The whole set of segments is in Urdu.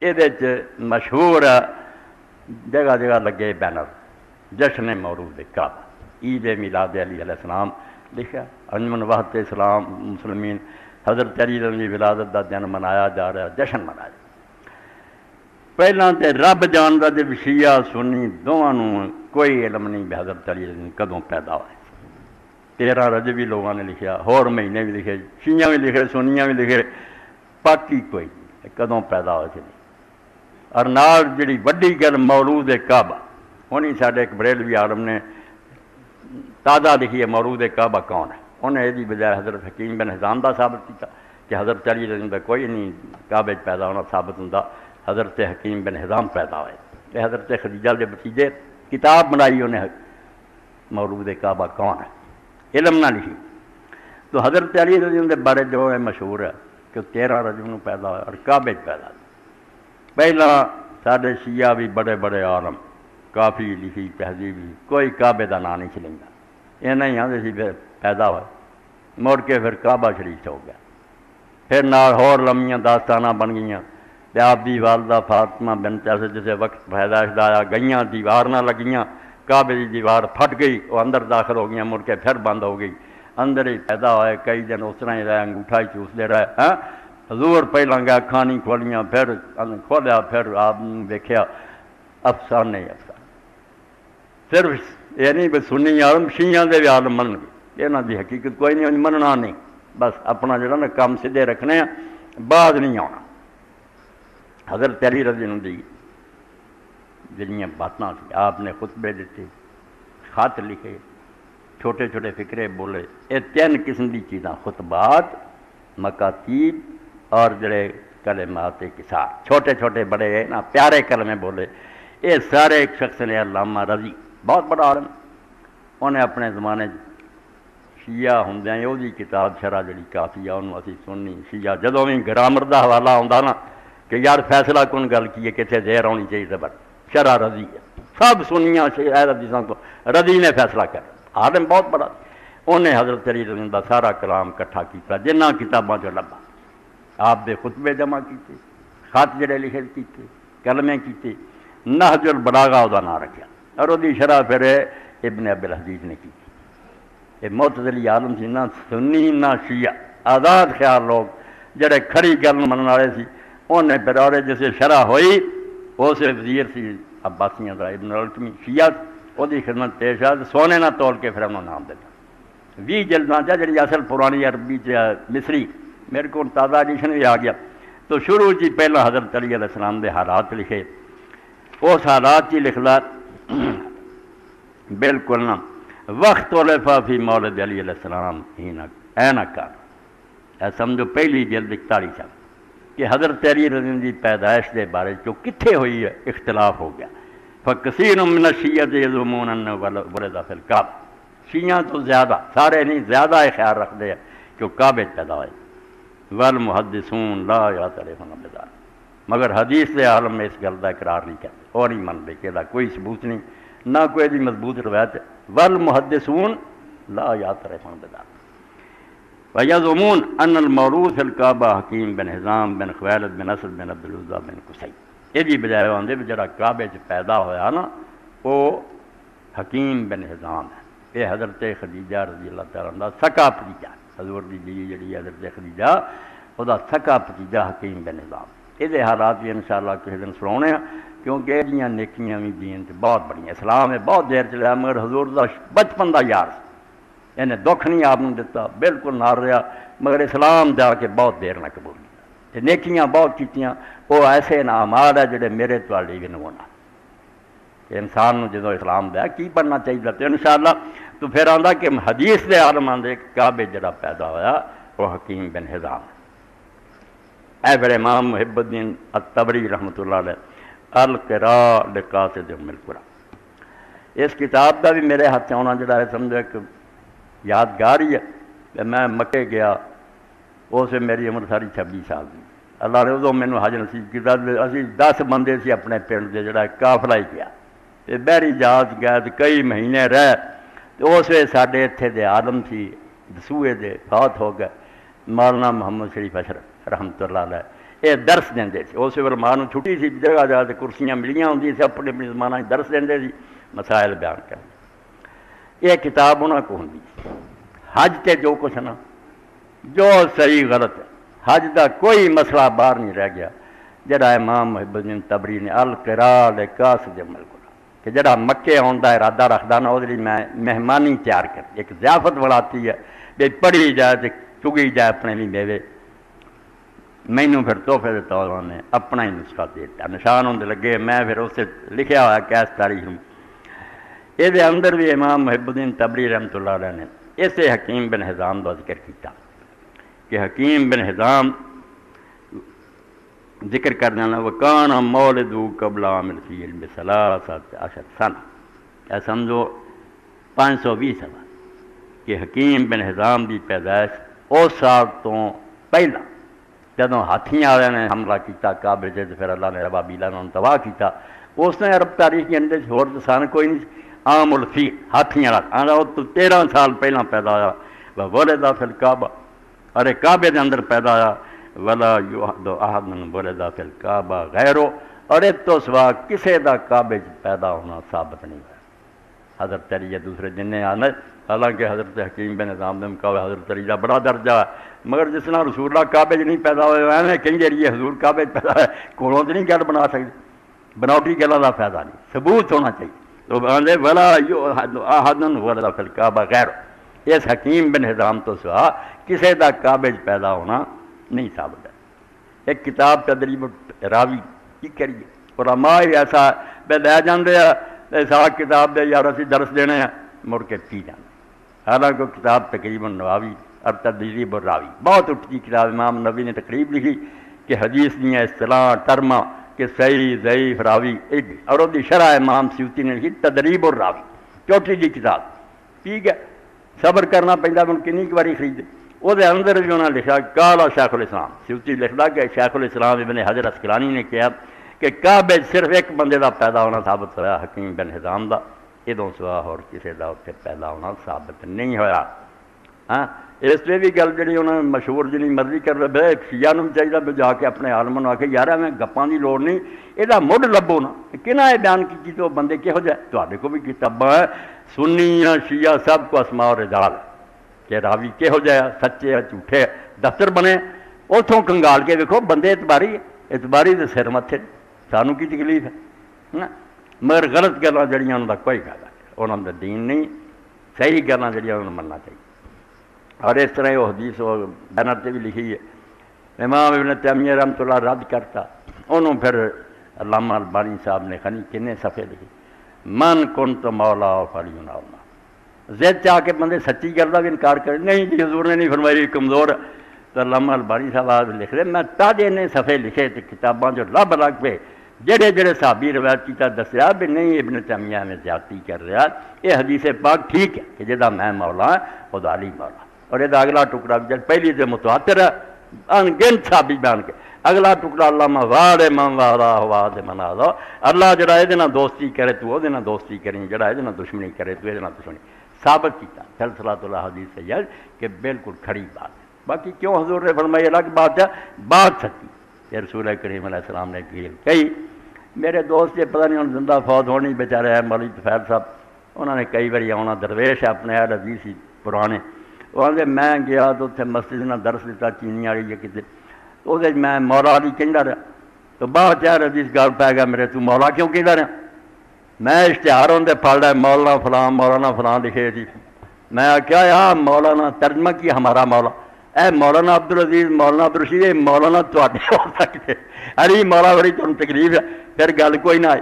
یہ مشہور جگہ جگہ لگے بینر جشن مولود کعبہ عید میلاد علی علیہ السلام لکھا انجمن وحدت اسلام مسلمین حضرت علی دی ولادت دا دن منایا جا رہا جشن منایا پہلا تے رب جاندا جے شیعہ سنی دونوں نوں کوئی علم نہیں بھی حضرت علی کدوں پیدا ہوئے 13 رجبی لوگوں نے لکھیا ہور مہینے بھی لکھے شیعہ بھی لکھے سنیاں بھی لکھے باقی کوئی نہیں کدوں پیدا ہوئے نہیں اور نال جڑی وڈی گل مولود کعبہ انہیں ساڈے ایک بریلوی عالم نے تازہ لکھی ہے مولود کعبہ کون ہے انہیں یہ بجائے حضرت حکیم بن حزام دا ثابت کیا کہ حضرت علی دا کوئی نہیں کعبے پیدا ہونا ثابت ہوں حضرت حکیم بن حزام پیدا ہوئے کہ حضرت خدیجہ دے بتیجے کتاب بنائی انہیں مولود کعبہ کون ہے علم نہ لکھی تو حضرت علی دے بارے جو ہے مشہور ہے کہ 13 رجب نو پیدا ہوئے اور کعبے پیدا ہوئے پہلا سارے شیعہ بھی بڑے بڑے عالم کافی لکھی تہذیبی کوئی کعبے دا نام نہیں چلیں یہ نہیں آتے سی پھر پیدا ہوئے مڑ کے پھر کعبہ شریف ہو گیا پھر نال ہور لمیاں داستانہ بن گئیاں آپ دی والدہ فاطمہ بنت اسد جسے وقت پیدائش دا آیا گئیاں دیوار نہ لگیاں کعبے دی دیوار پھٹ گئی وہ اندر داخل ہو گئیاں مڑ کے پھر بند ہو گئی اندر ہی پیدا ہوئے کئی دن اس طرح ہی رہے انگوٹھا ہی چوستے رہے ہاں حضور پہلاں گیا اکھاں نہیں کھولیاں پھر کھولیا پھر آپ نے دیکھیا افسانے صرف یہ نہیں بس سنی عالم شیعہ دے بھی عالم من گئے یہاں دی حقیقت کوئی نہیں مننا نہیں بس اپنا جڑا نا کام سدھے رکھنے ہیں بعد نہیں آنا حضرت علی رضی اللہ عنہ جڑیاں باتاں سی آپ نے خطبے دیتے خط لکھے چھوٹے چھوٹے فکرے بولے یہ 3 قسم دی چیزاں خطبات مکاتیب اور جڑے کلمات کسار چھوٹے چھوٹے بڑے نا پیارے کلمے بولے یہ سارے ایک شخص نے علامہ رضی بہت بڑا عالم انہیں اپنے زمانے شیعہ ہوندیاں یہ دی کتاب شرح جڑی کافی ہے انہوں اسی سننی شیعہ جدوں بھی گرامر دا حوالہ ہوندا نا کہ یار فیصلہ کن گل کی ہے کتنے دیر ہونی چاہیے زبر شرح رضی ہے سب سنیاں حدیثاں کو رضی نے فیصلہ کر عالم بہت بڑا انہیں حضرت علی رضی دا سارا کلام کٹھا کیتا جنہ کتاباں جو لبا آپ دے خطبے جمع کیتے خط جڑے لکھے کیتے کلمے کیتے نہج البلاغہ دا نام رکھا اور وہ شرح پھر ابن ابی الحدیث نے کی یہ معتزلی عالم سی نہ سنی نہ شیعہ آزاد خیال لوگ جڑے کھری گل منن والے سی انہیں پھر اور جسے شرح ہوئی وہ سے وزیر سی عباسیاں دا ابن القمی شیعہ وہ خدمت پیش آ سونے نہ تول کے پھر انہوں نام دیتا 20 جلداں جڑی اصل پرانی عربی مصری میرے کو تازہ ایڈیشن بھی آ گیا تو شروع جی پہلا حضرت علی علیہ السلام دے حالات لکھے اس حالات ہی لکھلا بالکل نہ وقت علفا فی مولد علی علیہ السلام اینا کار سمجھو پہلی جلد 41 سال کہ حضرت علی رضی اللہ دی پیدائش دے بارے جو کتھے ہوئی ہے اختلاف ہو گیا فکثیر من الشیعۃ یزعمون انہ ولد فی الکعبہ شیعہ تو زیادہ سارے نہیں زیادہ خیال رکھتے ہیں کہ وہ کعبے پیدا ہوئے والمحدثون لا یعترفون بذلک مگر حدیث دے عالم میں اس گل کا اقرار نہیں کرتے اور نہیں منتے کہ کوئی ثبوت نہیں نہ کوئی بھی مضبوط روایت والمحدثون لا یعترفون بذلک ویزعمون ان المولود فی الکعبہ حکیم بن حزام بن خویلد بن اسد بن عبد العزیٰ بن قصی یہ بھی بجائے آدھے بھی جڑا کعبے پیدا ہوا نا وہ حکیم بن حزام ہے یہ حضرت خدیجہ رضی اللہ تعالیٰ عنہ سکا بھتیجا حضور دی بیوی جڑی حضرت خدیجہ وہ سکا بھتیجا حکیم بن حزام یہ حالات بھی انشاءاللہ کسی دن سنانے ہیں کیونکہ یہ نیکیاں بھی دین سے بہت بڑی اسلام ہے بہت دیر چلیا مگر حضور دا بچپن دا یار انہیں دکھ نہیں آپ نے دیتا بالکل نار رہا مگر اسلام جا کے بہت دیر نہ قبول کیا نیکیاں بہت کیتیاں وہ ایسے نامال ہے جڑے میرے تواڈے بھی نمونہ کہ انسان نو جدو اسلام دیا کی بننا چاہیے تو انشاءاللہ تو پھر آندا کہ حدیث دے عالم آندے کعبے جڑا پیدا ہویا وہ حکیم بن حزام اے بڑے امام محب الدین الطبری رحمۃ اللہ علیہ القراء لقاصد ام القرآن اس کتاب کا بھی میرے ہاتھ آنا جڑا ہے سمجھو ایک یادگار ہی ہے کہ میں مکے گیا اس میری عمر ساری 26 سال دی اللہ نے ادو مینوں حج نصیب کیا اسی 10 بندے سی اپنے پنڈ دے جڑا قافلہ ہی گیا تے بحری جہاز گیا تے کئی مہینے رہ تو اس ویلے ساڈے اتھے دے عالم سی دسوئے دے فوت ہو گئے مولانا محمد شریف اشرف رحمۃ اللہ علیہ یہ درس دے سی، اس ویل ماں چھٹی سی، جگہ جگہ تے کرسیاں ملیاں ہوندی سی، اپنے اپنی زمانہ درس دے سی، مسائل بیان کرتے۔ یہ کتاب انہوں کو ہوندی حج تے جو کچھ نا جو صحیح غلط ہے، حج دا کوئی مسئلہ باہر نہیں رہ گیا جڑا امام محب الدین تبری نے القراء لقاصد عمل کو کہ جڑا مکے آن دا ارادہ رکھدا نا وہ میں مہمانی تیار کر ایک ضیافت بناتی ہے کہ پڑھی جائے تو چگی جائے اپنے لیے میوے، مینوں پھر تحفے دے طور نے اپنا ہی نسخہ دیتا، نشان ہوندے لگے، میں پھر اس سے لکھیا ہوا کیس تاریخ میں یہ اندر بھی امام محب الدین تبری رحمۃ اللہ علیہ نے اسے حکیم بن حزام کا ذکر کیتا کہ حکیم بن حزام ذکر کر دینا وکان مولدو قبل عامل فی علم ثلاثۃ عشر سنہ، کیا سمجھو 520 سال کہ حکیم بن حزام دی پیدائش اس سال تو پہلا جدوں ہاتھیاں والے نے حملہ کیتا کعبے تے، پھر اللہ نے ابابیل انہوں نے تباہ کیتا، اس نے عرب تاریخ کے اندر ہور سان کوئی نہیں، عام الفیل ہاتھیاں والا وہ تو 13 سال پہلا پیدا ہوا، ولد فی الکعبہ، ارے کعبے دے اندر پیدا ہوا، ولا یحد احد ولد فی الکعبہ غیرو، اور اس تو سوا کسے دا کعبے پیدا ہونا ثابت نہیں ہوا۔ حضرت علی دوسرے دن نے آنا، حالانکہ حضرت حکیم بن حزام نے کہا حضرت علی دا بڑا درجہ ہے، مگر جس طرح رسول اللہ کعبے نہیں پیدا ہوئے میں کہیں جی حضور کعبے پیدا ہے، کولوں تو نہیں گل بنا سکتے، بناوٹی گلوں کا فائدہ نہیں، ثبوت ہونا چاہیے۔ تو آدھے ولا یحد احد ولد فی الکعبہ غیرو، اس حکیم بن حزام تو سوا کسے دا کعبے پیدا ہونا نہیں ثابت ہے۔ ایک کتاب تدریب راوی کی کریے، علماء ایسا بے لے جاندے ایسا کتاب دے یار اسی درس دینے ہیں مڑ کے پی جانے، حالانکہ کتاب تقریباً نواوی اور تدریب الراوی بہت اٹھتی کتاب، امام نبی نے تقریب لکھی کہ حدیث نہیں ہے اصطلاح ٹرما کہ صحیح ضعیف راوی، اور وہ شرح امام سیوطی نے لکھی تدریب الراوی، چوٹی جی کتاب، ٹھیک ہے صبر کرنا پہنتا میں کنی باری خریدے، وہ اندر بھی انہوں نے لکھا کالا شیخ الاسلام سیوطی لکھتا کہ شیخ الاسلام ابن حجر عسقلانی نے کہا کہ کعبے صرف ایک بندے دا پیدا ہونا ثابت ہوا حکیم بن حزام دا، ادوں سوا اور کسی دا اتنے پیدا ہونا ثابت نہیں ہوا۔ ہاں اس لیے بھی گل جی انہوں نے مشہور جی مرضی کر رہے شیعہ نوں چاہیے بھی جا کے اپنے عالم نوں آ کے یار میں گپاں دی لوڑ نہیں، یہ مڈ لبو نا کنہ یہ بیان کی تو بندے کہہو جہ تے کو بھی کتاباں سنی یا شیعہ سب کو اسماء و رجال کہ راوی کہہو جہ سچے جھوٹے دفتر بنے اتوں کنگال کے ویکھو بندے اعتباری اعتباری دے سر متھے، سانوں کی تکلیف ہے، مگر غلط گلاں جڑیاں انہوں دا کوئی فائدہ نہیں، انہوں دا دین نہیں، صحیح گلاں جڑیاں انہوں مننا چاہیے۔ اور اس طرح وہ حدیث وہ بینر سے بھی لکھی ہے، امام ابن تیمیہ رحمۃ اللہ رد کرتا، انہوں پھر علامہ البانی صاحب نے خنی کنے صفحے لکھی من کنت مولا فلینا، زد چاہ کے بندے سچی گل کا بھی انکار کرے، نہیں جی حضور نے نہیں فرمائی کمزور، تو علامہ البانی صاحب آج لکھ رہے میں تاجے نے صفحے لکھے تو کتاباں جو لب لگ پہ جڑے جڑے صحابی روایت کیتا دسیا بھی نہیں ابن تیمیہ میں زیادتی کر رہا، یہ حدیث پاک ٹھیک ہے کہ جدا میں مولا ہوں خدا علی مولا، اور یہ اگلا ٹکڑا پہلی سے متواتر ہے انگنت صحابی بیان کے، اگلا ٹکڑا علامہ واد من والا واد من آدھا، اللہ جڑا یہ دوستی کرے تو وہ دوستی کریں، جڑا یہ دشمنی کرے تو یہ دشمنی، ثابت کیتا سلسلہ اللہ حدیث سید کہ بالکل کھڑی بات ہے۔ باقی کیوں حضور نے فرمائی الگ بات ہے، بات سچی کہ رسول کریم علیہ السلام نے کہی۔ میرے دوست یہ پتہ نہیں ہوں زندہ فوت ہونی بیچارے ہیں مولوی طفیل صاحب، انہوں نے کئی باری آنا درویش ہے اپنے اہل حدیث سی پرانے، وہ آدھے میں گیا تو اتنے مسجد نے درس دیتا چینی والی یا کسی، تو میں مولا علی کہہ رہا، تو بعد چہر حدیث گل پی گیا میرے تو مولا کیوں کہہ رہا، میں اشتہار ہوندے پڑھ رہا مولانا فلان مولانا فلان لکھے تھی، میں کیا یہاں مولانا ترجمہ کی ہمارا مولا، اے مولانا عبدالعزیز مولانا عبدالرشید مولانا تے ہو سکتے، ارے مولا بڑی تمہیں تکلیف ہے، پھر گل کوئی نہ آئی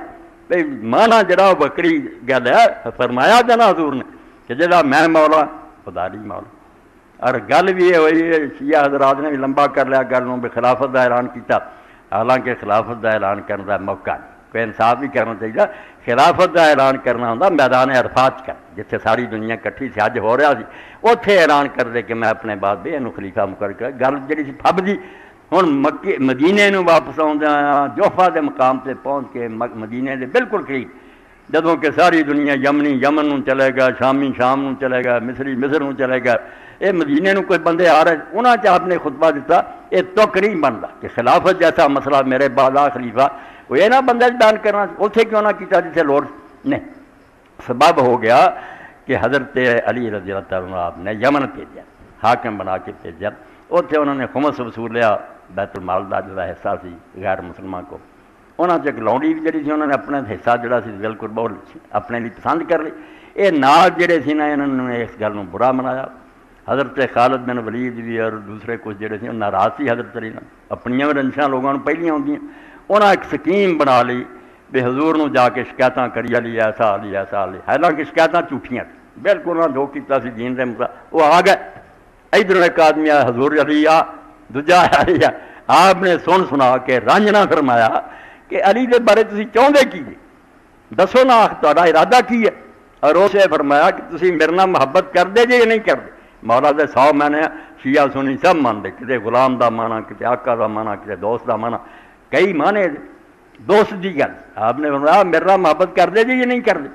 بھائی مانا جڑا بکری گل ہے فرمایا جنا حضور نے کہ جڑا میں مولا خدا علی مولا، اور گل بھی یہ ہوئی ہے شیعہ حضرات نے بھی لمبا کر لیا گل نوں بھی خلافت کا اعلان کیتا، حالانکہ خلافت کا اعلان کرنے کا موقع نہیں، کوئی انصاف بھی کرنا چاہیے، خلافت کا اعلان کرنا ہوتا میدان عرفات کر جتنے ساری دنیا کٹھی سے حج ہو رہا سی اتنے اعلان کر دے کہ میں اپنے بعد بھی یہ خلیفہ مقرر کر، گل جی سی پھب جی ہوں مدینے نوں واپس آدھا جوفا کے مقام سے پہنچ کے مدینے کے بالکل قریب، جدوں کہ ساری دنیا یمنی یمن نوں چلے گا، شامی شام نوں چلے گا، مصری مصر نوں چلے گا، یہ مدینے نو کوئی بندے آ رہے انہاں چ آپ نے خطبہ دیتا یہ تک نہیں بنتا کہ خلافت جیسا مسئلہ میرے بعد خلیفہ وہ یہ نہ بندہ بیان کرنا اتنے کیوں نہ کیتا جسے لوڑ نہیں. سبب ہو گیا کہ حضرت علی رضی اللہ تعالیٰ عنہ آپ نے یمن بھیجا حاکم بنا کے بھیجا. اتنے انہوں نے خمس وصول لیا بیت المال کا جڑا حصہ سی غیر مسلمان کو. انہوں نے ایک لونڈی بھی جڑی سی انہوں نے اپنا حصہ جڑا سی بالکل بہت اپنے لیے پسند کر لی. یہ نال جڑے سی نا انہوں نے اس گل برا منایا. حضرت خالد بن ولید بھی اور دوسرے کچھ جڑے سی ناراض سی حضرت علی نے اپنی رنشاں لوگوں پہلیاں ہوندیاں. انہوں نے ایک سکیم بنا لی بھی حضور نو جا کے شکایتاں کری علی ایسا علی ایسا علی. حالانکہ شکایتاں جھوٹیاں بالکل انہوں نے جو کیتا سی دین دے مطابق وہ آ گئے. ادھر ایک آدمی آیا حضور علی آ دوجا علی آ. آپ نے سنا کے رانجنا فرمایا کہ علی دے بارے تسی چاہتے کی جی دسو نا تہاڈا ارادہ کی ہے. اور اسے فرمایا کہ تسی میرے نال محبت کر دے جے یا نہیں کرتے. مولا دے 100 معنی شیعہ سنی سب مانتے کتے غلام دا مانا کتے آقا دا مانا کتے دوست دا مانا کئی مانے دوست دی گل. آپ نے فرمایا میرے نال محبت کر دے جے یا نہیں کرتے.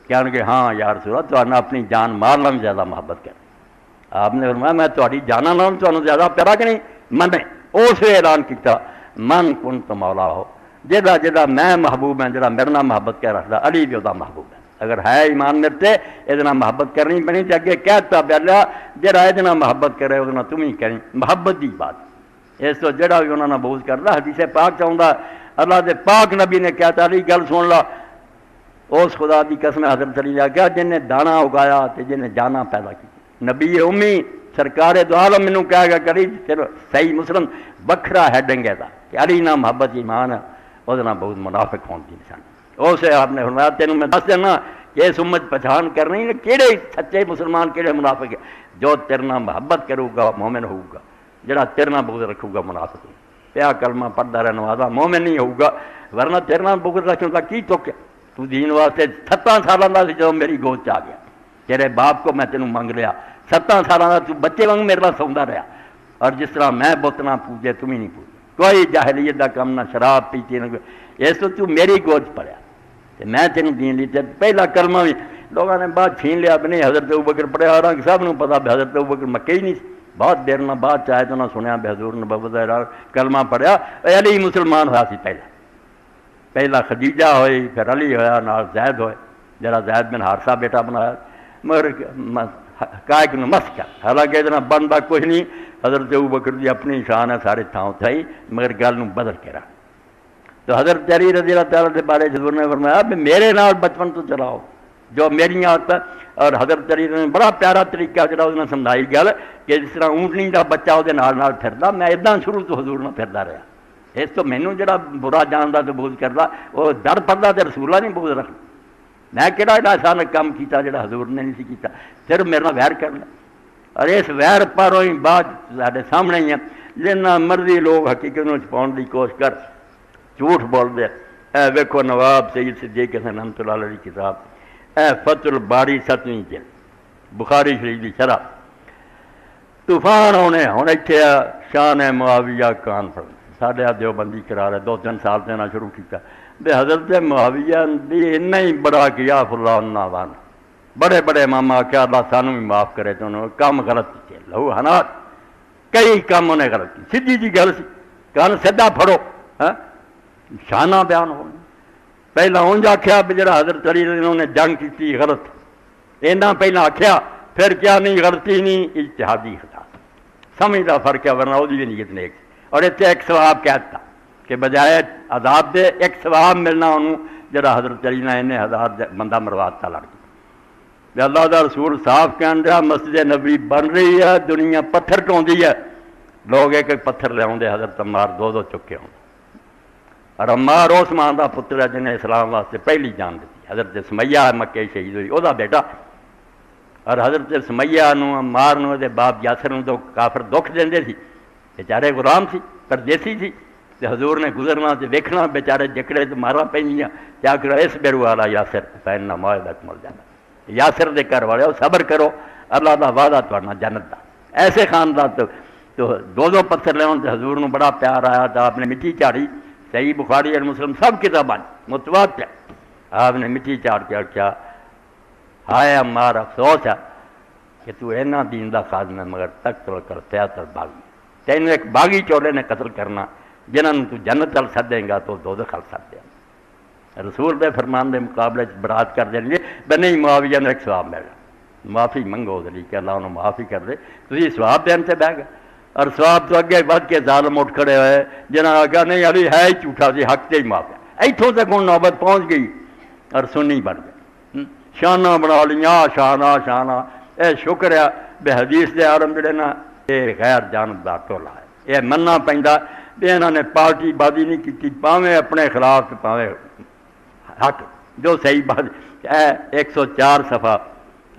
کہنے کہ ہاں یا رسول اللہ تہاڈا اپنی جان مال نال زیادہ محبت کر. آپ نے فرمایا میں تہاڈی جاناں نال تہانوں زیادہ پیارا کہ نہیں منے. اس اعلان کیتا من کنت مولا ہو جہاں جہاں میں محبوب ہوں جہاں میرے نال محبت کر رکھتا علی بھی وہ محبوب ہے. اگر ہے ایمان میرے تے یہ محبت کرنی پڑنی تو اگے کہتا پہلا جہاں یہ محبت کرے وہ تم ہی کریں محبت کی بات. اس تو جڑا بھی انہوں نے بغض کرتا حدیث پاک چاہتا اللہ دے پاک نبی نے کہتا علی گل سن لا اس خدا کی قسم حضرت علی نے کہا جن نے دانا اگایا تو جن نے جانا پیدا کی. نبی امی سرکار دو عالم مینوں کہے گا کری چلو صحیح مسلم وکھرا ہیڈنگ ہے کہ علی نہ محبت ایمان ہے وہ بہت منافق ہون دی نشانی. اسے آپ نے فرمایا تینوں میں دس دینا کہ اس امت پہچان کرنی ہے کہڑے سچے مسلمان کہڑے منافق ہے. جو تیرے نال محبت کرے گا مومن ہوگا جڑا تیرے نال بغض رکھے گا منافق ہے. پیا کلمہ پڑھدا رہنا والا مومن نہیں ہوگا ورنہ تیرے نال بغض رکھنے کا کی چکیا. تو دین واسطے 17 سالاں دا سی جدوں میری گود چ آ گیا. تیرے باپ کو میں تینوں منگ لیا 17 سالاں دا تو بچے وانگ میرے نال سوندا رہا. اور جس طرح میں بت نہ پوجے تم ہی نہیں پوجے کوئی جاہلیت دا کم نہ شراب پیتی نہ اس تو میری گود پڑیا میں تینوں دین لی. پہلا کلمہ بھی لوگوں نے بعد چھین لیا بھی حضرت ابوبکر پڑھیا اور سب نوں پتا بھی حضرت ابوبکر مکے ہی نہیں سی. بہت دیر نہ بعد چاہے تو نہ سنیا بھی حضور نبوت دا کلمہ پڑھیا. علی مسلمان ہوا سی پہلا خدیجہ ہوئی پھر علی ہویا نال زید ہوئے جرا زید بن حارثہ بیٹا بنایا مگر کائک نو مس کر حالانکہ اتنا بنتا کوئی نہیں. حضرت ابوبکر دی اپنی شان ہے سارے تھاؤں تھائی مگر گل نو بدل کے رکھ. تو حضرت علی رضی اللہ تعالیٰ کے بارے حضور نے فرمایا بھی میرے نال بچپن تو چلاؤ جو میری عادت. اور حضرت علی نے بڑا پیارا طریقہ جڑا اس نے سمجھائی گل کہ جس طرح اونٹنی کا بچہ وہ نال پھردا میں ادا شروع تو حضور نہ پھردا رہا. اس تو مینوں جڑا برا جاندا تو بغض کردا وہ ڈر پڑدا تے رسول اللہ نہیں بغض رکھنا. میں کہڑا ایڈا آسان کام کیتا جڑا حضور نے نہیں سی کیتا صرف میرے نال ویر کرنا. اور اس ویر پروں ہی بعد سارے سامنے ہی ہیں جنہ مرضی لوگ حقیقت نوں چھپاؤن دی کوشش کر جھوٹ بول دے. اے ویکھو نواب سید صدیق حسن رحمۃ اللہ علیہ کی کتاب اے فتح الباری 7ویں جلد بخاری شریف کی شرح طوفان ہونے ہوں اتنے شان معاویہ کانفرنس ساڈے دیوبندی کرا رہے 2-3 سال دینا شروع کیا بے حضرت معاویہ بھی اتنا ہی بڑا کیا فلاں وان بڑے بڑے امام آخیا اللہ سانوں بھی معاف کرے تو انہوں نے کام غلط کیے لہو حنات کئی کام انہیں غلط کی سیدھی جی گل سی کان سیدھا پھڑو شانہ بیان ہو. پہلا اونج آخیا بھی جڑا حضرت علی انہوں نے جنگ کی غلط اینا پہلا آخیا پھر کیا نہیں غلطی نہیں اجتہادی خطا سمجھ کا فرق ہے ورنہ وہ بھی نیت نیک. اور اتنے ایک ثواب کہتا کہ بجائے عذاب دے ایک ثواب ملنا انہوں جڑا حضرت علی نے انہیں 1000 بندہ مرواتا لڑ گیا. اللہ دا رسول صاف کہن دیا مسجد نبی بن رہی ہے دنیا پتھر ٹوندی ہے لوگ ایک ایک پتھر لے آتے حضرت عمار 2 چکے ہوں. اور عمار اس ماں کا پتر ہے جنہیں اسلام واسطے پہلی جان دیتی. حضرت سمیہ مکے شہید ہوئی وہ بیٹا. اور حضرت سمیہ عمار دے باپ یاسر تو کافر دکھ دے سی بیچارے غلام سی پردیسی سی تے حضور نے گزرنا تے ویکھنا بیچارے جکڑے تو مارا پہ کیا کرو اس بیرو والا یاسر پہننا معاہدہ مل جانا. یاسر دے گھر والے صبر کرو اللہ دا وعدہ تھوڑا جنت دا. ایسے خاندان تو 2 پتھر لے تے حضور نو بڑا پیار آیا تو آپ نے مٹی چاڑی. صحیح بخاری اور مسلم سب کتاباں متواتر آپ نے مٹی چاڑ کے کیا ہائے عمار افسوس ہے کہ تو اینا دین دا خادم ہے مگر تقتل کر تیاتر باغی، تینوں ایک باغی چولے نے قتل کرنا جنہاں تو جنت چل سدیں گا تو دوزخ چل سدیں گا۔ رسول دے فرمان دے مقابلے برات کر دیں گے بنی معاویہ نے ایک ثواب مل گا، معافی منگو دلی کہ اللہ انہوں معافی کر دے، تسی ثواب دین سے بہ گئے، اور ثواب تو اگے بڑھ کے ظالم اٹھ کھڑے ہوئے جنہاں آگا نہیں علی ہے ہی جھوٹا سی حق تے ہی معاف ہے، ایتھوں تک ان نوبت پہنچ گئی اور سنی بن گئے، شانہ بنا لیاں شانہ شانہ۔ اے شکر ہے بے حدیث دے عالم جڑے نا یہ غیر جانبدار ٹولا ہے، یہ مننا پیندا بھی انہوں نے پارٹی بازی نہیں کی، پاویں اپنے خلاف پاویں حق جو صحیح بات ہے۔ 104 صفحہ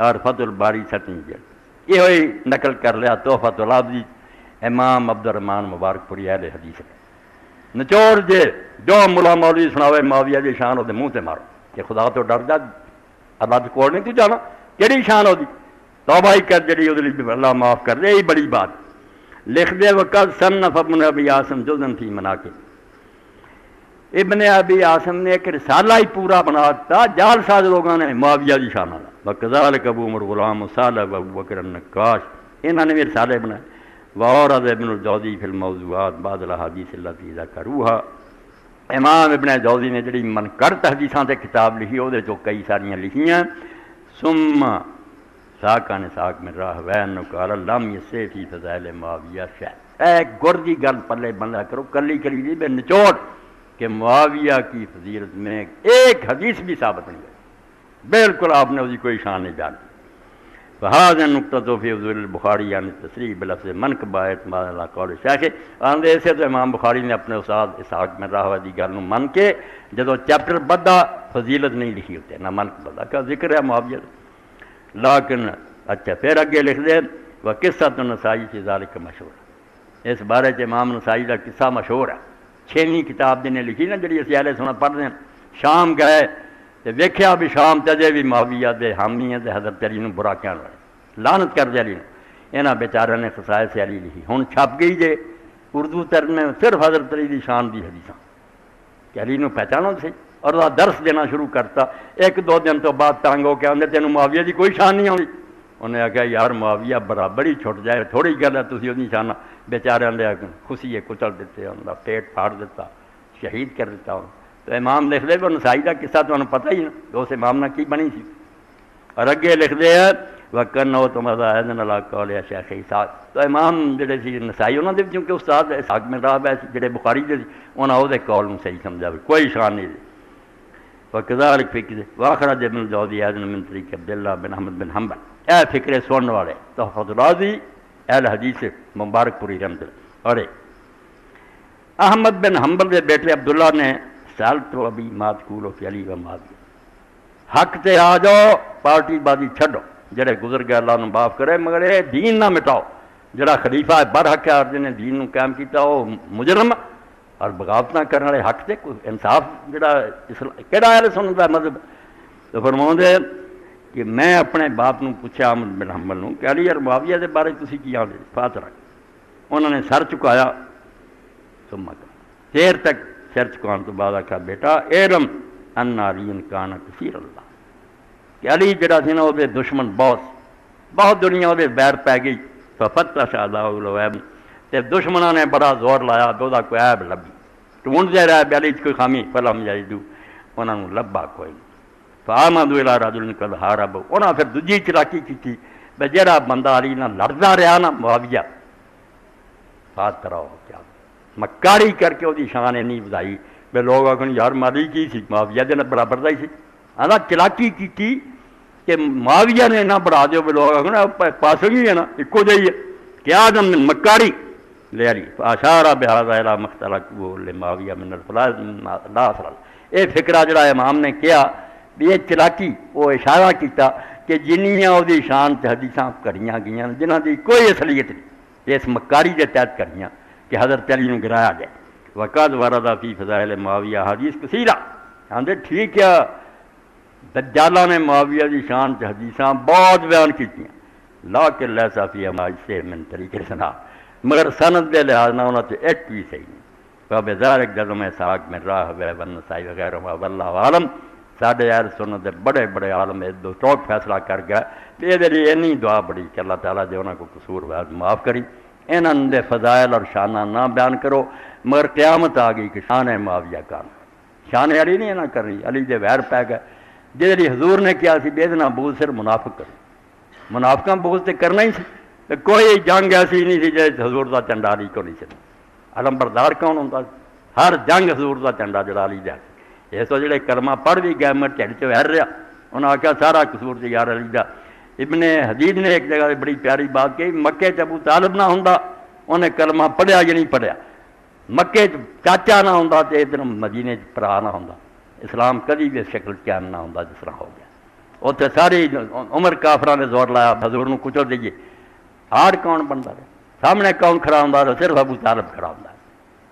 اور فتح الباری 7 جلد یہ ہوئی نقل کر لیا تحفۃ العابدی امام عبد الرحمن مبارک پوری اہل حدیث نے۔ نچوڑ جے جو ملا مولوی سناوے معاویہ دی شان وہ منہ تے مارو کہ خدا تو ڈر جا، اللہ کے کول نہیں تو جانا، کیڑی شان ہو دی توبہ ہی کر جڑی وہ اللہ معاف کر دے، یہی بڑی بات۔ لکھ دے وقت صنف ابن ابی عاصم جزن فی مناقب، ابن ابی عاصم نے ایک رسالہ ہی پورا بنا دیتا جال ساز لوگوں نے معاویہ دی شان والا، وکذالک ابو عمر غلام صالح ابو بکر النقاش، انہوں نے بھی رسالے بنائے۔ وورد ابن الجوزی فی الموضوعات بعض الاحادیث التی ذکروہا، امام ابن جوزی نے جڑی منکرت حدیثاں تے کتاب لکھی وہ جو کئی ساریاں لکھیاں۔ ثم ساکان ساک میں راہ وین قال لم یسے فی فضائل معاویہ شیء، ایک گردی گل پلے بندہ کرو کلی کلی دی بے نچوڑ کہ معاویہ کی فضیلت میں ایک حدیث بھی ثابت نہیں ہے، بالکل آپ نے اس کی کوئی شان نہیں جانی۔ فہذا نقطہ فی فضول البخاری یعنی تصریح بلفظ منقبہ اعتماد علی قول شیخ، آندے ایسے تو امام بخاری نے اپنے استاد اسحاق میں راہ دی گل من کے جدو چیپٹر بدھا فضیلت نہیں لکھی ہوتے نہ منقبہ بدھا کا ذکر ہے معاویہ، لیکن اچھا پھر اگے لکھ دے وقصۃ النسائی فی ذالک مشہور، اس بارے چ امام نسائی کا قصہ مشہور ہے، 6ویں کتاب جنہیں لکھی نا جڑی اسی اہل سنت پڑھتے ہیں، شام گئے تے ویکھیا بھی شام تجے بھی معاویہ دے حامی ہیں تے حضرت علی نوں برا کہن والے لعنت کر دے علی نے، انہاں بیچارے نے خصائص علی لکھی، ہن چھپ گئی جے اردو ترجمے میں صرف حضرت علی دی شان دی حدیثاں کہ علی نوں پہچانو سی، اور وہ درس دینا شروع کرتا۔ 1-2 دن تو بعد تنگ ہو کے آندے تینوں معاویہ دی کوئی شان نہیں آئی، انہیں آخیا یار معاویہ برابر ہی چھٹ جائے، تھوڑی گل ہے تسی اودی شان بیچارے نے خوشی کچل دیتے، ان کا پیٹ پھاڑ دیتا، شہید کر دیتا۔ تو امام لکھ دے وہ نسائی کا قصہ تمہیں پتہ ہی نا اس امام نے کی بنی سی، اور اگے لکھ دے وکن ہو تم اذن اللہ قول شیخ اسحاق، تو امام جڑے سی نسائی انہوں نے چونکہ استاد اسحاق میں راہ ہے جڑے بخاری دے انہاں وہ قول نوں صحیح سمجھا، کوئی شان نہیں۔ وکذالک فکر واخرج ابن الجوزی اذن من طریق عبداللہ بن احمد بن حنبل، اے فکرے سننے والے تحفۃ الرازی اہل حدیث مبارک پوری رحمت اللہ۔ اور احمد بن حنبل کے بیٹے عبداللہ نے سال تو ابھی مات کولو فی علی و معاویہ، حق تے آ جاؤ پارٹی بازی چھڈو، جڑے گزر گئے اللہ نوں معاف کرے مگر یہ دین نہ مٹاؤ، جڑا خلیفہ ہے برحق ہے اور جنہیں دین نوں قائم کیتا وہ مجرم اور بغاوت نہ کرنے والے حق تے کوئی انصاف جڑا کہڑا اہل سنت دا مذہب۔ تو فرماؤندے کہ میں اپنے باپ نوں پوچھا احمد بن حنبل نوں کہ علی اور معاویہ دے بارے تسی کی آندے فاترہ، انہوں نے سر چکایا، ثم دیر تک سر چکان تو بعد آکھا بیٹا علم ان علی کان کثیر اللہ، کہ علی جڑا سی نا وہ دشمن بہت دنیا وہ بیر پی گئی، ففتش اللہ العیب، تے دشمنوں نے بڑا زور لایا تو دا کوئی عیب لبھی، ڈھونڈتے رہے علی کوئی خامی فلم یجدو، انہوں نے لبا کوئی نہیں۔ فآمدوا الی رجل قد حارب، انہاں پھر دوجی چلاکی کی بے جڑا بندہ علی نہ لڑدا رہا نا معاویہ بات کراؤ کیا مکاری کر کے وہ شان نہیں بدائی، بے لوگ آخر یار مالی کی سی معاویہ دے برابر دا ہی سی، آنا چلاکی کی کہ معاویہ نے نہ بڑھا دیو، بے لوگ آخر پاس ہی ہے نا ایکو جہی ہے، کیا دم مکاری لے علی اشارہ بہذا الی مختلق وہ معاویہ من الفلاح لا اصل، اے فکرہ جڑا امام نے کیا بھی یہ چلاکی وہ اشارہ کیتا کہ جنیاں وہ شان تے حدیثاں کریاں گئیاں جنہاں دی کوئی اصلیت نہیں، اس مکاری دے تحت کریاں کہ حضرت علی نوں گرایا جائے۔ وقد ورد فی فضائل معاویہ حدیث کثیرہ، آندے ٹھیک ہے دجالاں نے معاویہ دی شان تے حدیثاں بہت بیان کیتیاں، لیکن لیس فی سے من طریق سنا، مگر سند دے لحاظ نہ انہاں تے ایک بھی صحیح نہیں۔ فبذلک جزم اسحاق من راہ ابن نسائی وغیرہ واللہ عالم ساڈے اہل سنت دے بڑے بڑے عالم دو ٹوک فیصلہ کر گیا یہ اینی دعا بڑی کہ اللہ تعالیٰ جے انہاں کو قصور ہوا معاف کری، انہاں دے فضائل اور شانہ نہ بیان کرو، مگر قیامت آ گئی کہ شان معاویہ کان شان علی نہیں نہ کرنی، علی دے ویر پی گئے جی حضور نے کیا سی بے دنا بغض صرف منافق کرو، منافقاں بغض تے کرنا ہی سی، کوئی جنگ ایسی نہیں سی جی حضور دا چنڈا علی کو نہیں سی، علم بردار کون ہوتا، ہر جنگ حضور دا چنڈا جڑا علی دا، اس تو جڑے کلمہ پڑھ بھی گئے میں ٹھڈ چ ویر رہا، انہوں نے آخیا سارا قصور سی یار علی دا۔ ابن حدید نے ایک جگہ بڑی پیاری بات کہی، مکے چ ابو طالب نہ ہوندا انہیں کلمہ پڑھیا یا نہیں پڑھیا، مکے چاچا نہ ہوندا تے ادھر مدینے پرا نہ ہوندا، اسلام کدی بھی شکل قائم نہ ہوندا جس طرح ہو گیا، اتنے ساری عمر کافراں نے زور لایا حضور نو کچل دئیے، ہار کون بنتا رہا، سامنے کون کھڑا ہوندا رہا، صرف ابو طالب کھڑا ہوندا،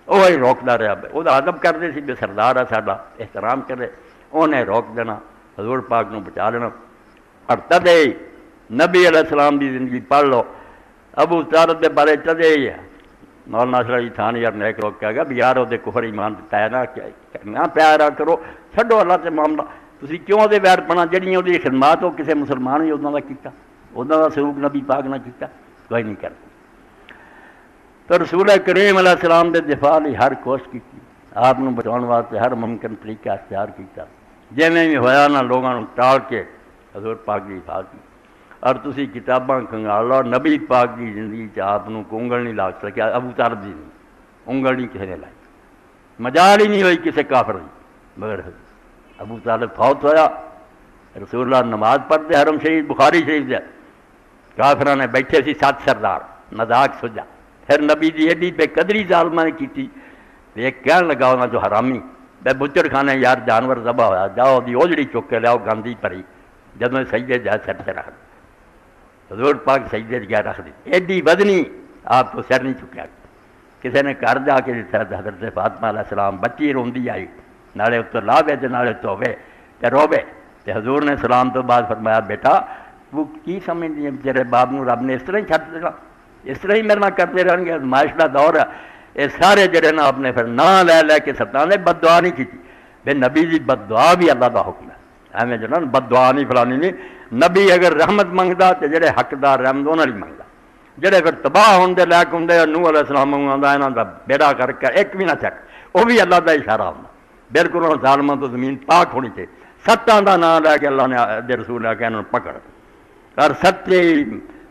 وہی روکتا رہا، وہ ادب کرتے سی بھی سردار ہے ساڈا احترام کرے، انہیں روک دینا، حضور پاک نو بچا لینا۔ اور تدے نبی علیہ السلام دی زندگی پڑھ لو، ابو طالب دے بارے تدے ہی ہے، مولانا اشرف علی تھانی یار نیک لوگ کہہ گا بھی یار وہ کفر ایمان پایا نہ پیارا کرو، چھڈو اللہ سے معاملہ، تسی کیوں دے ویر پنا جڑیاں وہ خدمات وہ کسی مسلمان بھی اُنہاں دا کیتا، اُنہاں دا سلوک نبی پاک نہ کیتا، کوئی نہیں کرتا۔ تو رسول کریم علیہ السلام دے دفاع لی ہر کوشش کی، آپ نو بچاؤن واسطے ہر ممکن طریقہ اختیار کیتا، جویں بھی ہویا نہ لوگاں نو ٹال کے حضور پاک دی حفاظت کی۔ اور تسی کتاباں کنگال لو، نبی پاک دی زندگی چ آپ نو کو انگل نہیں لا سکیا، ابو طالب دی نہیں انگل نہیں کسی نے لائی، مجال ہی نہیں ہوئی کسی کافر دی، مگر ابو طالب فوت ہویا، رسول اللہ نماز پڑھتے حرم شریف بخاری شریف دے، کافراں نے بیٹھے سی 7 سردار، مذاق سجا، پھر نبی دی ایڈی بے قدری ظالماں نے کیتی، ایک کہن لگا انہاں جو حرامی بے بچڑ خانے یار جانور ذبح ہویا، جاؤ دی اوجڑی چک کے لیاؤ گاندھی پری، جدوں سجدے جا سر سے رکھ دی، حضور پاک سجدے گیا رکھ دی، ایڈی وزنی آپ کو سر نہیں چکیا، کسی نے گھر جا کے حضرت فاطمہ علیہ السلام بچی روندی آئی، نالے اتر لاوے تے نالے دھوے تے روے، تے حضور نے سلام تو بعد فرمایا بیٹا وہ کی سمجھدی ہے تیرے باپ نو رب نے اس طرح ہی چھڈ دینا، اس طرح ہی میرے نال کرتے رہن گے، ازمائش کا دور ہے، یہ سارے جڑے نا آپ نے پھر نام لے لے کے ستا نے بد دعا نہیں کی، بے نبی دی بد دعا بھی اللہ دا حکم ہے، ایویں جو نا بد دعا نہیں فلانی نہیں، نبی اگر رحمت منگدا تے جڑے حقدار رحمت انہاں دی منگدا، جڑے پھر تباہ ہوندے لے کے ہوندے نوح علیہ السلام آندا انہاں دا بیڑا کر کے ایک بھی نہ چک، وہ بھی اللہ دا اشارہ ہوندا، بالکل انہاں ظالماں تو زمین پاک ہونی چاہیے، ستاں دا نام لے کے اللہ نے دے رسول نے کہ انہاں پکڑ، اور ستے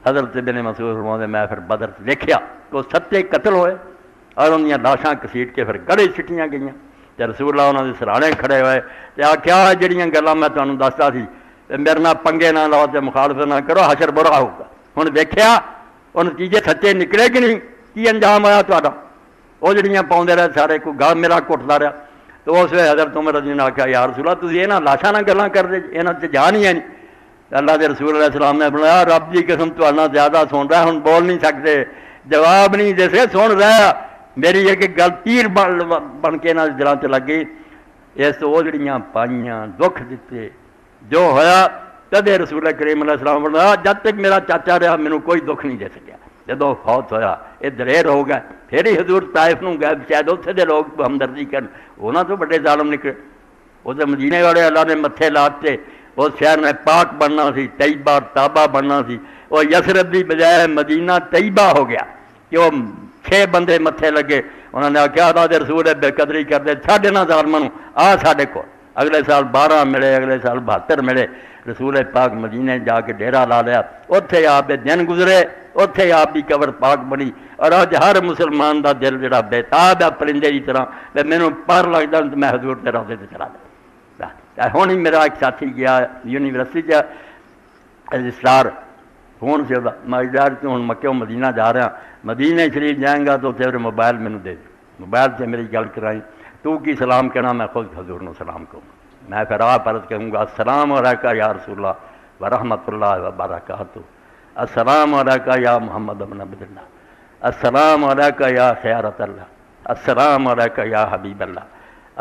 حضرت ابن مسعود فرماتے میں پھر بدر دیکھیا تو 7 قتل ہوئے اور ان لاشاں کسیٹ کے پھر گڑے سٹیاں گئیاں، تے رسول اللہ انہوں نے سرانے کھڑے ہوئے تے آخیا جڑیاں گلاں میں تمہیں دستا سی میرے نال پنگے نہ لاؤ تے مخالفت نہ کرو، حشر برا ہوگا، ہن ویکھیا وہ نتیجے سچے نکلے کہ نہیں، کی انجام آیا تہاڈا، وہ جڑیاں پاؤندے رہے سارے کو گل میرا گھٹتا رہا، تو اس ویلے حضرت عمر رضی نے آخیا یا رسول اللہ تسی انہاں لاشاں نال گلاں کردے، انہاں تے جان ہی ہے نہیں، اللہ کے رسول علیہ السلام نے فرمایا رب کی قسم تہاڈا زیادہ سن رہا ہن بول نہیں سکتے، جواب نہیں دے سکے، سن رہا میری ایک گل تیر بن کے انہاں دلاں تے لگ گئی، اس تو وہ جڑیاں پائیاں دکھ دیتے جو ہویا، تدے رسول کریم علیہ السلام فرمایا جب تک میرا چاچا رہا مینوں کوئی دکھ نہیں دے سکیا، جدو فوت ہویا یہ دلیر ہو گئے، پھر ہی حضور طائف نو گئے، شاید اتنے دے لوگ ہمدردی کرن، انہاں تو بڑے ظالم نکلے، وہ تو مدینے والے اللہ نے متھے لاتے، اس شہر نے پاک بننا سی، طیبہ اور تابہ بننا سی، وہ یثرب دی بجائے مدینہ طیبہ ہو گیا کہ وہ 6 بندے متھے لگے، انہوں نے آخیا اللہ دے رسول بے قدری کرتے چھڈ انہاں ظالماں نوں آ ساڈے کول، اگلے سال 12 ملے، اگلے سال 72 ملے، رسول پاک مدینے جا کے ڈیرا لا لیا، اتنے آپ دے دن گزرے، اتنے آپ کی قبر پاک بنی، اور اج ہر مسلمان دا دل جڑا بےتاب ہے پرندے کی طرح، مینوں پر لگتا تو میں حضور کے روضے تے چلا جاتا۔ ہوں ہی میرا ایک ساتھی گیا یونیورسٹی کا رجسٹرار فون سے میں ہوں مکے مدینہ جا رہا، مدینہ شریف جائیں گا تو پھر موبائل مینوں دے موبائل سے میری گل کرائی، تو کی سلام کہنا، میں خود حضور نو سلام کہوں، میں پھر آپ عرض کہوں گا السلام علیکہ یا رسول اللہ ورحمۃ اللہ وبرکاتہ، السلام علیکہ یا محمد بن عبد اللہ، السلام علیکہ یا خیارت اللہ، السلام علیکہ یا حبیب اللہ،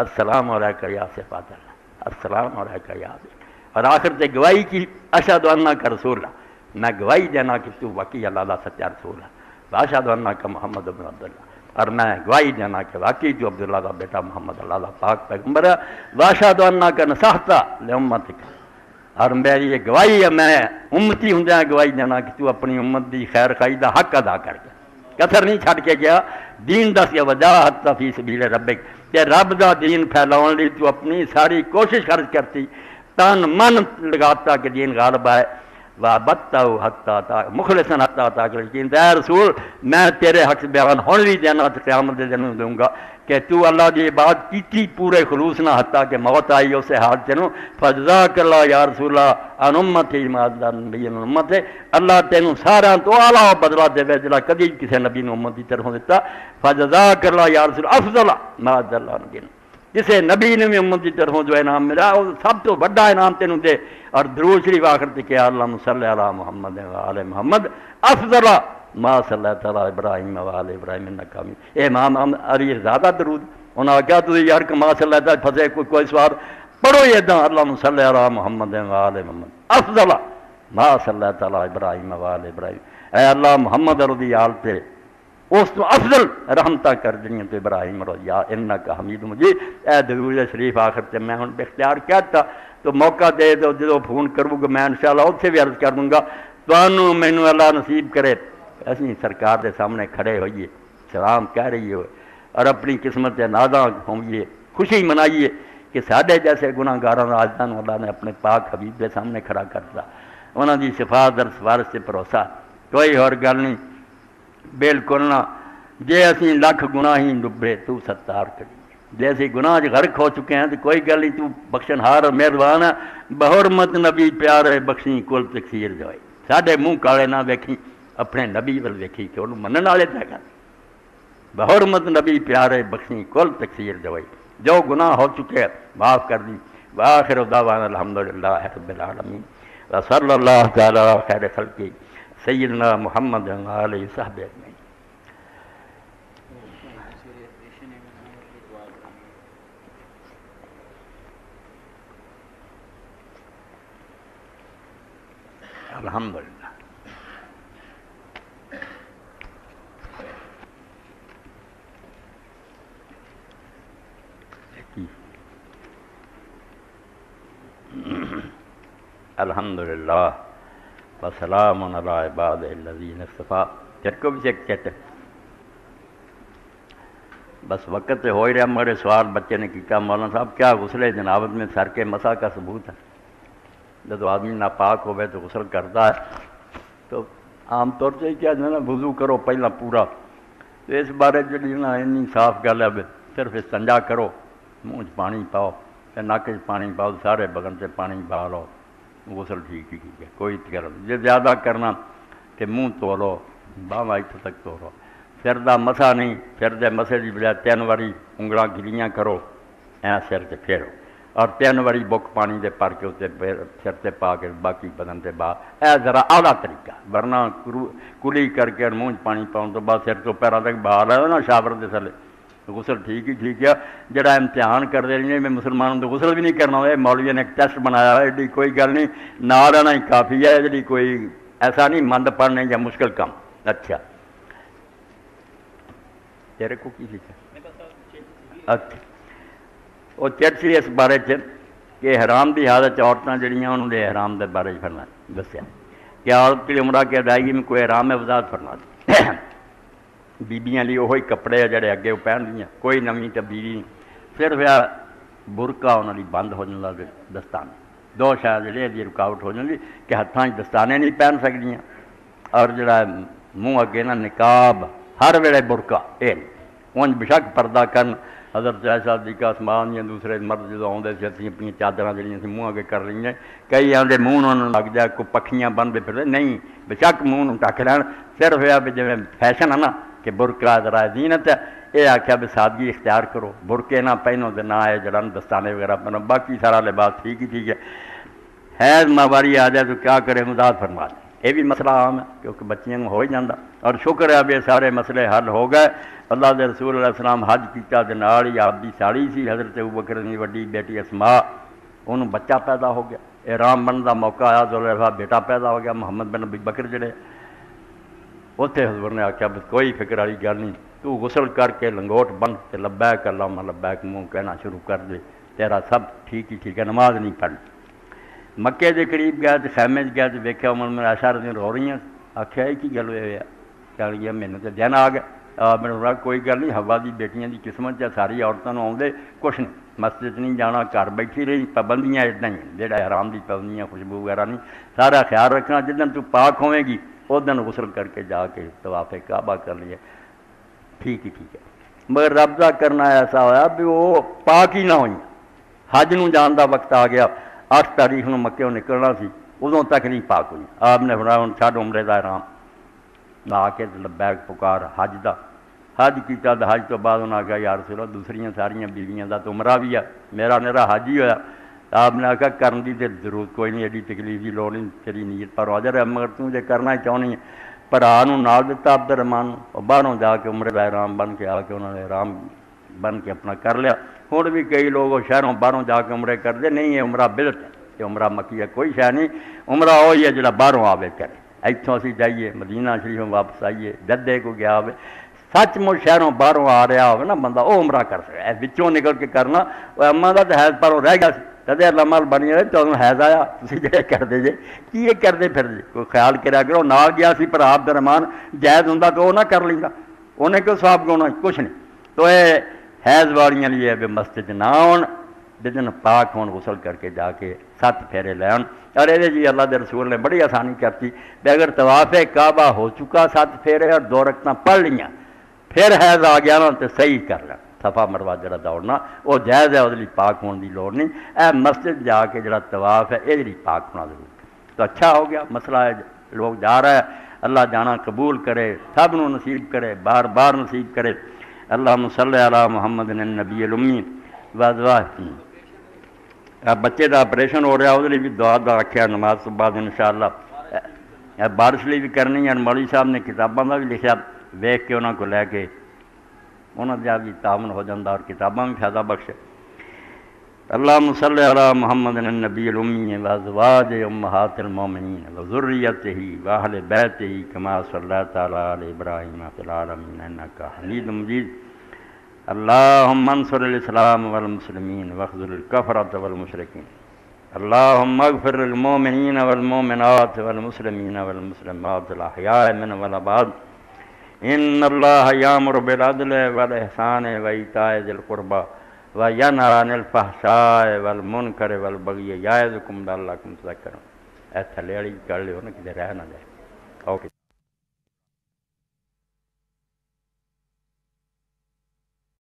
السلام علیکہ یا صفات اللہ، السلام علیکہ یا عبد، اور آخر سے گواہی کی اشہد انک رسول اللہ، میں گواہی دینا کہ تو واقعی اللہ کا سچا رسول ہے، اشہد انک محمد بن عبد اللہ، اور میں گواہی دینا کہ واقعی جو عبداللہ کا بیٹا محمد اللہ کا پاک پیغمبر ہے، واشہد انک نصحت لامتک، اور میری یہ گواہی ہے، میں امتی ہوندیاں گواہی دینا کہ تو اپنی امت دی خیر خائی دا حق ادا کر گیا، کسر نہیں چھڈ کے گیا، دین دس یا وجاہد فی سبیل ربک، کہ رب دا دین پھیلاؤن لی تو اپنی ساری کوشش خرچ کرتی، تن من لگاتا کہ دین غالب آئے، وَعَبَدْتَهُ حَتَّى أَتَاكَ مُخْلِصًا حَتَّى أَتَاكَ الْيَقِينُ، اے رسول میں تیرے حق سے بیان ہون بھی دینا تو قیامت دے دن دوں گا کہ تو اللہ دی عبادت کیتی پورے خلوص نہ، حتیٰ کہ موت آئی اسے حال تینوں، فَجْزَاكَ اللَّهُ يَا رسول اللہ عَنْ أُمَّتِي مَا أَجْزَى النَّبِيِّينَ عَنْ أُمَّتِهِ، اللہ تینوں سارا تو اعلیٰ بدلہ دے جڑا کدی کسی نبی نے امت دی طرفوں دیتا، فَجْزَاكَ اللَّهُ يَا رسول أَفْضَلَ مَا أَجْزَى اللَّهُ النَّبِيِّينَ، جسے نبی نے بھی امت کی طرفوں جو انعام ملا وہ سب تو بڑا انعام تینوں دے، اور درود شریف آخر تے کہ اللہم صلی علی محمد وآل محمد افضل ما صلی علی ابراہیم وآل ابراہیم انک حمید، اے امام علی زیادہ درود انہوں نے کہا تو یار کہ ما صلی علی پھنسے کوئی سوار پڑھو یہ داں اللہم صلی علی محمد وآل محمد افضل ما صلی علی ابراہیم وآل ابراہیم، اے اللہ محمد رضی آل تے اس تو افضل رحمتہ کر دنیا تو ابراہیم رضی انک حمید مجید، اے درود شریف آخر تے میں ہن اختیار کہتا تو موقع دے دو جدو فون کروں گا میں انشاءاللہ اس سے بھی عرض کر دوں گا تو مینو اللہ نصیب کرے اسی سرکار دے سامنے کھڑے ہوئیے، سلام کہہ رہی ہوئے اور اپنی قسمت نازاں ہوئیے، خوشی منائیے کہ ساڈے جیسے گناہ گاراں آجزاں اللہ نے اپنے پاک حبیب دے سامنے کھڑا کرتا، انہاں دی صفات در سفارش سے بھروسہ، کوئی اور گل نہیں، بالکل نہ، جے اسی لکھ گناہ ہی ڈبے تو ستار کری، جیسے گناہ غرق ہو چکے ہیں تو کوئی گل نہیں، تو بخشن ہار اور مہربان ہے، بحرمت نبی پیارے بخشیں کل تکثیر جوئی، ساڈے منہ کالے نہ ویکھی اپنے نبی ول ویکھی کہ انہوں منن والے تے گل، بحرمت نبی پیارے بخشیں کل تکثیر جوئی، جو گناہ ہو چکے معاف کر دی، وآخر دعوانا الحمدللہ رب العالمین، وصلی اللہ تعالی خیر خلقی سیدنا محمد علیہ صحبہ اجمعین۔ الحمدللہ الحمدللہ وسلام علی عباد الذین اصطفیٰ، تیرے کو بھی چیک کہتے بس وقت سے ہو ہی رہا، میرے سوال بچے نے کیا مولانا صاحب کیا غسل جنابت میں سر کے مسح کا ثبوت ہے؟ جب آدمی ناپاک ہوئے تو غسل کرتا ہے تو عام طور سے کیا جو ہے نا وضو کرو پہلا پورا، تو اس بارے جی نا اینی صاف گل ہے صرف استنجا کرو، منہ پانی پاؤ نک پانی پاؤ، سارے بدن سے پانی بہا لو، غسل ٹھیک ہی ٹھیک ہے، کوئی کر جی زیادہ کرنا کہ منہ دھو لو، باہم اتنے تک دھو لو، سر دا مسا نہیں، سر دے مسے کی بجائے 3 واری انگلاں گلیاں کرو، سر سے پھیرو اور 3 واری بک پانی دے پر کے اتنے سر سے پا کے باقی بدن سے باہر، اے ذرا اعلیٰ طریقہ، ورنہ کلی کر کے منہ پانی پاؤں تو بعد سر تو پیروں تک بہا رہے ہو نا شاور دے تھلے، غسل ٹھیک ہی ٹھیک ہے، جڑا امتحان کر دے رہی میں مسلمانوں تو غسل بھی نہیں کرنا ہوئے، مولوی نے ایک ٹیسٹ بنایا ہے، ایڈی کوئی گل نہیں، نہ رہنا ہی کافی ہے، جی کوئی ایسا نہیں مند پڑھنے یا مشکل کام۔ اچھا تیرے کو کی لکھا؟ اچھا وہ چرچی اس بارے کہ حرام دی حالت عورتیں جڑیاں انہوں نے حرام دے بارے فرنا دسیا کہ عورت کی عمرہ کی ادائیگی میں کوئی حرام ہے وضاحت فرما دی، بیبیاں لی وہی کپڑے جڑے اگے وہ پہن لیاں، کوئی نویں تبدیلی نہیں، صرف برقع انہوں نے بند ہو جانا، دستانے دو شاید جڑے دی رکاوٹ ہو جاتی کہ ہاتھاں دستانے نہیں پہن سکدیاں، اور جڑا منہ اگے نا نقاب ہر ویلے برقع یہ انج بشک پردہ کرن، حضرت عائشہ صدیقہ عثمان یا دوسرے مرد جدو آتے سے اپنی چادر جہاں منہ اگے کر رہی ہیں، کئی آدھے منہ انہوں لگ جائے کوئی پکھیاں بنتے پھر نہیں، بشک منہ ڈک لین، صرف یہ بھی جی فیشن ہے نا کہ برقع ذرا زینت ہے، یہ آخیا بھی سادگی اختیار کرو، برقعے نہ پہنو تو نہ ہے جڑا دستانے وغیرہ پہنو، باقی سارا لباس ٹھیک ہی ٹھیک ہے، حیض ماہواری آ جائے تو کیا کرے مداد فرما دے، یہ بھی مسئلہ عام ہے کیونکہ بچیاں ہو ہی جاتا، اور شکر ہے بھی سارے مسئلے حل ہو گئے، اللہ دے رسول علیہ السلام حج کیتا دے نال ہی آپ دی ساڑی سی حضرت ابوبکر دی وڈی بیٹی اسماء، انہوں بچہ پیدا ہو گیا، احرام بننے کا موقع آیا ذوالفقار بیٹا پیدا ہو گیا محمد بن ابی بکر جڑے، اتنے حضور نے آخیا بس کوئی فکر والی گل نہیں، تو غسل کر کے لنگوٹ بن کے لبیک اللہم لبیک منہ کہنا شروع کر دے، تیرا سب ٹھیک ہی ٹھیک ہے، نماز نہیں پڑھنی۔ مکے دے قریب گیا تو خیمے گیا تو ویکھیا عمر عائشہ رضی اللہ عنہا رو رہی ہیں، آخیا یہ کی گل ہوئی ہے؟ کہہ لگی مینوں تو دن آ گیا۔ میں نے کوئی گل نہیں، ہوا دی بیٹیاں دی قسمت ہے، ساری عورتوں آؤندے کچھ نہیں، مسجد نہیں جانا، گھر بیٹھی رہی، پابندیاں اتنا ہی جہاں حرام دی پابندیاں خوشبو وغیرہ نہیں، سارا خیال رکھنا، جدن تو پاک ہوئے گی اس دن غسل کر کے جا کے طواف کعبہ کر لیے، ٹھیک ہی ٹھیک ہے۔ مگر رابطہ کرنا ایسا ہوا بھی وہ پاک ہی نہ ہوئی، حج نو جان دا وقت آ گیا، 8 تاریخ نو مکے نکلنا سی، ادوں تک نہیں پاک ہوئی۔ آپ نے فرمایا ہن چھڈ عمرے دا احرام، آ کے لبیک پکار حج دا، حج کیتا، حج تو بعد انہوں نے کہا یا رسول اللہ دوسریاں ساریاں بیویاں دا تو عمرہ بھی ہے، میرا میرا حج ہی ہوا۔ آپ نے آخیا کرن دی تے ضرورت کوئی نہیں، ایڈی تکلیف دی لوڑ نہیں، تیری نیت پر واجب ہے، مگر توں جے کرنا چاہنی ہے۔ بھرا نوں نال دتا عبد الرحمان، باہروں جا کے عمرے دا احرام بن کے آ کے انہوں نے احرام بن کے اپنا کر لیا۔ ہن بھی کئی لوگ شہروں باہروں جا کے عمرے کرتے نہیں، یہ عمرہ بدعت ہے، یہ عمرہ مکی ہے، کوئی شے نہیں، عمرہ وہی ہے جڑا باہروں آوے کرے۔ اتوں اسی جائیے مدینہ شریف واپس آئیے، جدے کو گیا ہوئے، سچ مچ شہروں باہروں آ رہا ہوئے نا بندہ، وہ عمرہ کر سکے، وچوں نکل کے کرنا۔ وہ اما کا تو حیض پروں رہ گیا سی، کدے اللہ مال بنی رہے تو حیض آیا، تھی جڑے کرتے جے کی یہ کرتے پھر جی، کوئی خیال کرا کرو، نال گیا سی پر عبد الرحمان، جائز ہوں تو وہ نہ کر لینا، انہیں کیوں صاحب گونا کچھ نہیں۔ تو یہ حیض والیاں لیے بھی مسجد نہ آن، جدن پاک ہون غسل کر کے جا کے 7 پھیرے لے آن۔ اور یہ جی اللہ دے رسول نے بڑی آسانی کرتی کہ اگر طواف کعبہ ہو چکا 7 پھیرے اور 2 رکعتاں پڑھ لیاں، پھر حیض آ گیا نا تو صحیح کر لیں، صفا مروہ جڑا دوڑنا وہ جائز ہے، وہ پاک ہونے کی لوڑ نہیں۔ اے مسجد جا کے جڑا طواف ہے یہ پاک ہونا ضرور ہے۔ تو اچھا ہو گیا مسئلہ ہے، لوگ جا رہا ہے، اللہ جانا قبول کرے، سب نو نصیب کرے، بار بار نصیب کرے۔ اللہم صلی علی محمد النبی الامی بچے دا آپریشن ہو رہا، وہ بھی دعا دا رکھا نماز تو بعد انشاءاللہ۔ بارش لی بھی کرنی ہے، مولوی صاحب نے کتاباں کا بھی لکھا، ویکھ کے انہوں کو لے کے انہوں نے بھی تعاون ہو جاتا اور کتاباں بھی فائدہ بخش۔ اللہم صلی علی محمد النبی الامی وازواج امہات المومنین وذریتہ واہل بیتہ کما صلیت علی ابراہیم فی العالمین انک حمید مجید۔ اللہم انصر الاسلام والمسلمین واخذل الکفرۃ والمشرکین۔ اللہم اغفر للمؤمنین والمؤمنات والمسلمین والمسلمات الاحیاء منهم والاموات۔ ان اللہ یامر بالعدل والاحسان وایتاء ذی القربی وینہی عن الفحشاء والمنکر والبغی یعظکم لعلکم تذکرون۔ اے تھلے والی کر لیو نا کدھر رہ نہ جائے۔ اوکے۔